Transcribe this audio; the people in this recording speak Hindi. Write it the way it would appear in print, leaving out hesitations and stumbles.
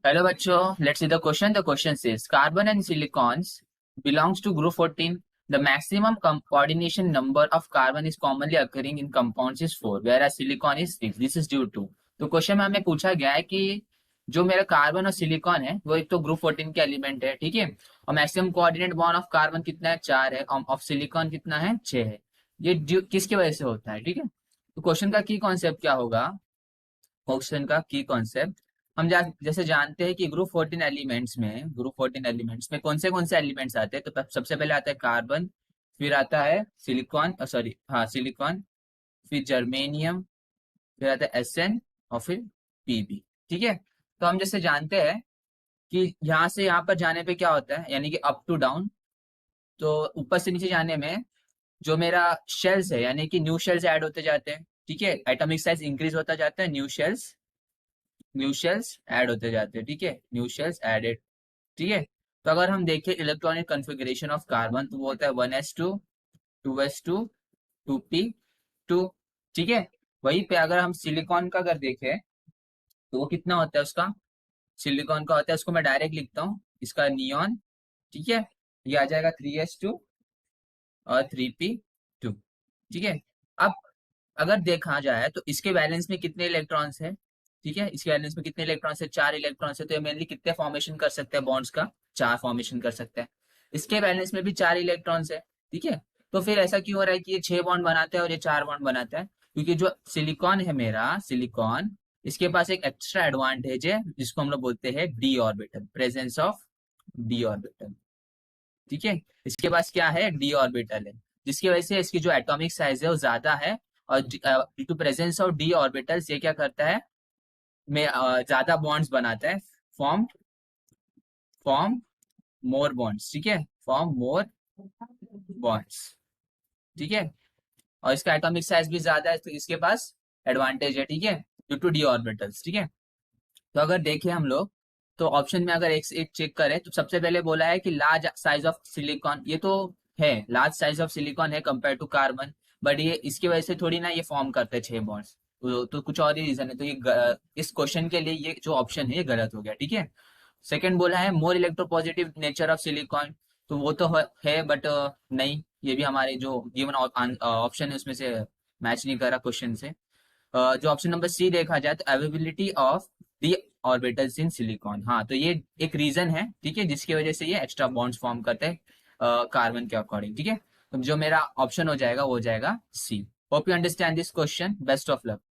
Hello बच्चों, let's see the question. The question says carbon and silicons belongs to group 14. The maximum coordination number of carbon is commonly occurring in compounds is 4, whereas silicon is 6. This is due to. तो क्वेश्चन में हमें पूछा गया है कि जो मेरा कार्बन और सिलिकॉन है वो एक तो ग्रुप 14 के एलिमेंट है, ठीक है। और maximum coordinate bond of carbon कितना है, 4 है। ऑफ सिलिकॉन कितना है, 6 है। ये किसकी वजह से होता है, ठीक है। तो क्वेश्चन का की कॉन्सेप्ट क्या होगा, क्वेश्चन का की कॉन्सेप्ट हम जैसे जानते हैं कि ग्रुप 14 एलिमेंट्स में कौन से एलिमेंट्स आते हैं। तो सबसे पहले आता है कार्बन, फिर आता है सिलिकॉन, सॉरी हाँ सिलिकॉन, फिर जर्मेनियम, फिर आता है एसएन और फिर पीबी, ठीक है। तो हम जैसे जानते हैं कि यहाँ से यहाँ पर जाने पे क्या होता है, यानी कि अप टू डाउन। तो ऊपर से नीचे जाने में जो मेरा शेल्स है, यानी कि न्यू शेल्स ऐड होते जाते हैं, ठीक है। एटॉमिक साइज इंक्रीज होता जाता है, न्यू शेल्स ऐड होते जाते हैं, ठीक है। न्यू शेल्स एडेड, ठीक है। तो अगर हम देखें इलेक्ट्रॉनिक कॉन्फ़िगरेशन ऑफ कार्बन, तो वो होता है 1s2, 2s2, 2p2, ठीक है। वहीं पे अगर हम सिलिकॉन का अगर देखें तो वो कितना होता है उसका, सिलिकॉन का होता है, उसको मैं डायरेक्ट लिखता हूँ, इसका नियॉन, ठीक है। ये आ जाएगा 3s2 और 3p2, ठीक है। अब अगर देखा जाए तो इसके बैलेंस में कितने इलेक्ट्रॉन्स है, ठीक है। इसके बैलेंस में कितने इलेक्ट्रॉन्स है, 4 इलेक्ट्रॉन्स है। तो ये मेनली कितने फॉर्मेशन कर सकते हैं बॉन्ड्स का, 4 फॉर्मेशन कर सकते हैं। इसके बैलेंस में भी 4 इलेक्ट्रॉन्स है, ठीक है। तो फिर ऐसा क्यों हो रहा है कि ये 6 बॉन्ड बनाता है और ये 4 बॉन्ड बनाता है, क्योंकि जो सिलिकॉन है मेरा, सिलिकॉन, इसके पास एक एक्स्ट्रा एडवांटेज है जिसको हम लोग बोलते हैं D orbital, presence of D orbital, ठीक है। इसके पास क्या है, डी ऑर्बिटल है, जिसकी वजह से इसकी जो एटॉमिक साइज है वो ज्यादा है। और due to presence of D orbitals ये क्या करता है, में ज्यादा बॉन्ड्स बनाता है, फॉर्म फॉर्म मोर बॉन्ड्स, ठीक है, फॉर्म मोर बॉन्ड्स, ठीक है। और इसका एटॉमिक साइज भी ज्यादा है, तो इसके पास एडवांटेज है, ठीक है, ड्यू टू डी ऑर्बिटल्स, ठीक है। तो अगर देखें हम लोग, तो ऑप्शन में अगर एक चेक करें तो सबसे पहले बोला है कि लार्ज साइज ऑफ सिलिकॉन, ये तो है, लार्ज साइज ऑफ सिलिकॉन है कंपेयर टू कार्बन, बट ये इसकी वजह से थोड़ी ना ये फॉर्म करते हैं 6 बॉन्ड्स। तो कुछ और ही रीजन है। तो इस क्वेश्चन के लिए ये जो ऑप्शन है ये गलत हो गया, ठीक है। सेकंड बोला है more electropositive nature of silicon, तो वो तो है बट नहीं, ये भी हमारे जो गिवन ऑप्शन है उसमें से मैच नहीं कर रहा क्वेश्चन से। जो ऑप्शन नंबर सी देखा जाए तो availability of D orbitals in silicon, हाँ तो ये एक रीजन है, ठीक है, जिसकी वजह से ये एक्स्ट्रा बॉन्ड्स फॉर्म करते हैं कार्बन के अकॉर्डिंग, ठीक है। तो जो मेरा ऑप्शन हो जाएगा वो हो जाएगा C. Hope you understand this question, best of luck.